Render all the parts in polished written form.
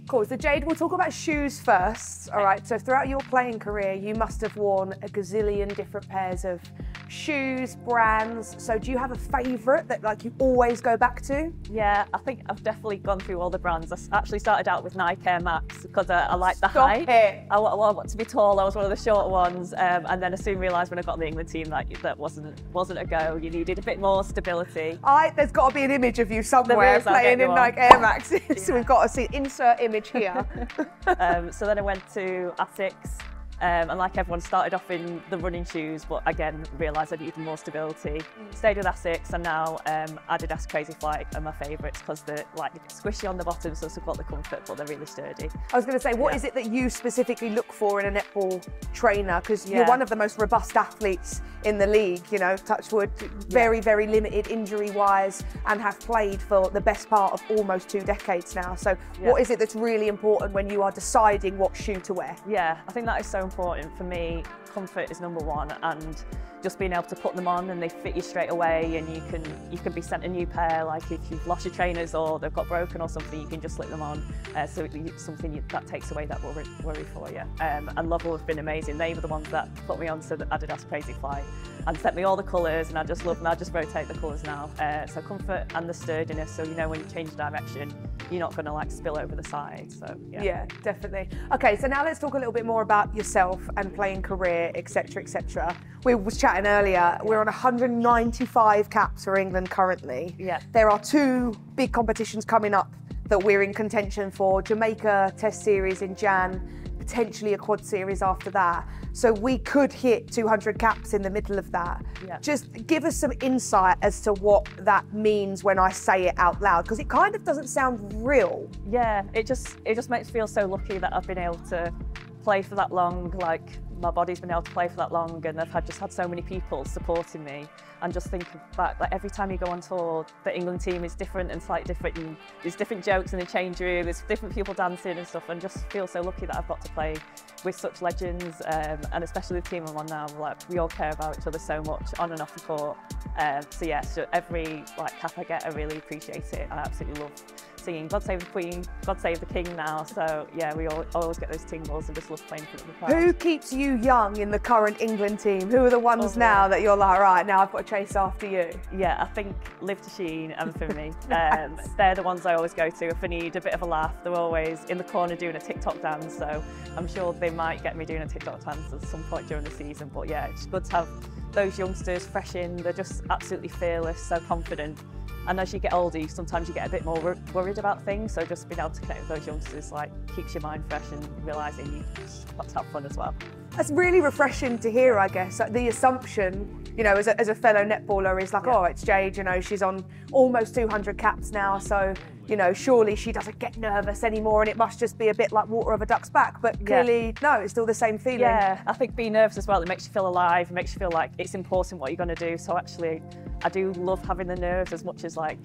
Cool, so Jade, we'll talk about shoes first. All right, so throughout your playing career, you must have worn a gazillion different pairs of shoes, brands. So do you have a favourite that like you always go back to? Yeah, I think I've definitely gone through all the brands. I actually started out with Nike Air Max because I like the height. I want to be tall. I was one of the short ones, and then I soon realised when I got on the England team that wasn't a go. You needed a bit more stability. There's got to be an image of you somewhere playing in Nike Air Maxes. So we've got to see insert image here. So then I went to Asics. And like everyone, started off in the running shoes, but again realised I needed more stability. Stayed with Asics, and now Adidas Crazy Flight are my favourites because they're like squishy on the bottom, so they've got the comfort, but they're really sturdy. I was going to say, what is it that you specifically look for in a netball trainer? Because you're one of the most robust athletes in the league, you know, touch wood, very, very limited injury-wise, and have played for the best part of almost 2 decades now. So what is it that's really important when you are deciding what shoe to wear? Yeah, I think that is so important for me. Comfort is number one, and just being able to put them on and they fit you straight away, and you can be sent a new pair. Like if you've lost your trainers or they've got broken or something, you can just slip them on. So it's something that takes away that worry for you. And Lovell have been amazing. They were the ones that put me onto the Adidas Crazy Flight and sent me all the colours, and I just love them. I just rotate the colours now. So comfort and the sturdiness, so you know when you change direction, you're not going to like spill over the side. So yeah, definitely. Okay, so now let's talk a little bit more about yourself and playing career, etc., etc. We was chatting earlier. We're on 195 caps for England currently. Yeah. There are 2 big competitions coming up that we're in contention for: Jamaica Test Series in Jan, potentially a quad series after that. So we could hit 200 caps in the middle of that. Yeah. Just give us some insight as to what that means when I say it out loud, because it kind of doesn't sound real. Yeah, it just makes me feel so lucky that I've been able to play for that long. Like my body's been able to play for that long, and I've just had so many people supporting me. And just thinking back, like every time you go on tour, the England team is different and slightly different, and there's different jokes in the change room, there's different people dancing and stuff, and just feel so lucky that I've got to play with such legends, and especially the team I'm on now. Like we all care about each other so much on and off the court. So yeah, so every like cap I get, I really appreciate it. I absolutely love singing God Save the Queen, God Save the King now. So yeah, we always get those tingles and just love playing for them. Who keeps you young in the current England team? Who are the ones now that you're like, right, now I've got to chase after you? Yeah, I think Liv to Sheen and Finley. They're the ones I always go to if I need a bit of a laugh. They're always in the corner doing a TikTok dance, so I'm sure they might get me doing a TikTok dance at some point during the season. But yeah, it's good to have those youngsters fresh in. They're just absolutely fearless, so confident. And as you get older, sometimes you get a bit more worried about things. So just being able to connect with those youngsters like keeps your mind fresh and realising you've got to have fun as well. That's really refreshing to hear, I guess. Like the assumption, you know, as a fellow netballer is like, oh, it's Jade, you know, she's on almost 200 caps now. So, you know, surely she doesn't get nervous anymore, and it must just be a bit like water off a duck's back. But clearly, no, it's still the same feeling. Yeah, I think being nervous as well, it makes you feel alive, it makes you feel like it's important what you're going to do. So actually, I do love having the nerves as much as like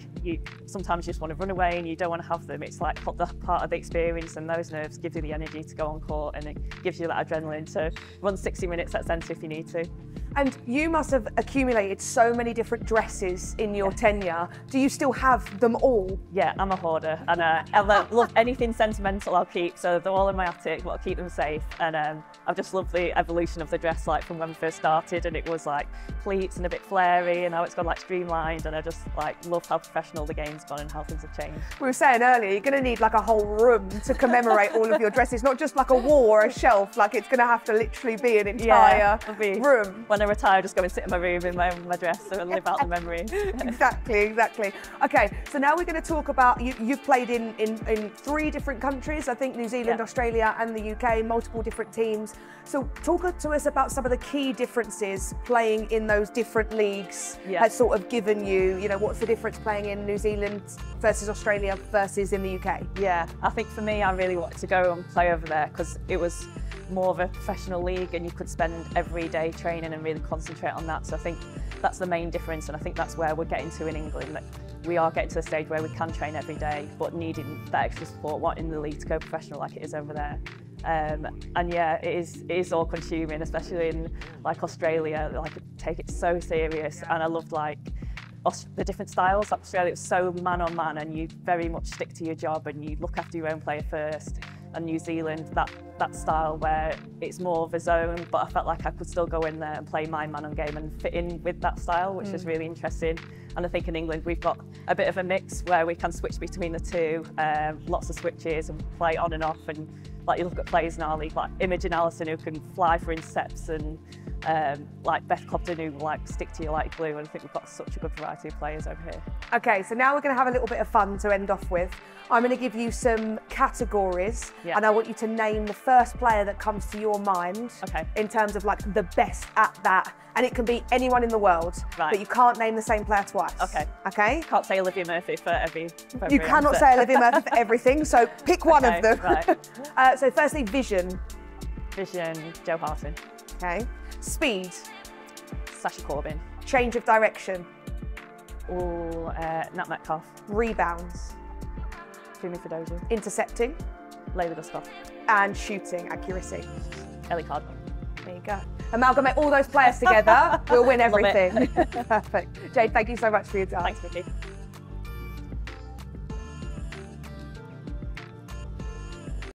sometimes you just want to run away and you don't want to have them. It's like the part of the experience, and those nerves give you the energy to go on court, and it gives you that adrenaline to run 60 minutes at centre if you need to. And you must have accumulated so many different dresses in your tenure. Do you still have them all? Yeah, I'm a hoarder, and I love anything sentimental I'll keep, so they're all in my attic, but I'll keep them safe. And I've just loved the evolution of the dress, like from when we first started, and it was like pleats and a bit flary, and now it's gone like streamlined, and I just like love how professional the game's gone and how things have changed. We were saying earlier, you're going to need like a whole room to commemorate all of your dresses, not just like a wall or a shelf. Like it's going to have to literally be an entire room. When I retire, I'll just go and sit in my room in my dress and live out the memories. Exactly. Okay, so now we're going to talk about, you've played in 3 different countries, I think New Zealand, Australia and the UK, multiple different teams. So talk to us about some of the key differences playing in those different leagues has sort of given you, you know, what's the difference playing in New Zealand versus Australia versus in the UK? Yeah, I think for me, I really wanted to go and play over there because it was more of a professional league and you could spend every day training and really concentrate on that. So I think that's the main difference, and I think that's where we're getting to in England. That we are getting to the stage where we can train every day, but needing that extra support, wanting the league to go professional like it is over there. And yeah, it is all consuming, especially in like Australia. Like take it so serious, and I loved like the different styles. Australia, it was so man on man, and you very much stick to your job and you look after your own player first. And New Zealand, that style where it's more of a zone, but I felt like I could still go in there and play my man-on game and fit in with that style, which is really interesting. And I think in England we've got a bit of a mix where we can switch between the two, lots of switches and play on and off. And like you look at players in our league, like Imogen Allison, who can fly for intercepts, and like Beth Cobden, who like stick to you like glue. And I think we've got such a good variety of players over here. Okay, so now we're going to have a little bit of fun to end off with. I'm going to give you some categories, and I want you to name the first player that comes to your mind in terms of like the best at that. And it can be anyone in the world, but you can't name the same player twice. Okay? Can't say Olivia Murphy for every You cannot say Olivia Murphy for everything, so pick one of them. Right. So firstly, vision. Vision, Joe Harton. Okay. Speed. Sasha Corbin. Change of direction. Nat Metcalf. Rebounds. Fumi Fidoju. Intercepting. Layla Guskov. And shooting accuracy. Ellie Cardinal. There you go. Amalgamate all those players together, we'll win everything. Perfect. Jade, thank you so much for your time. Thanks, Mikki.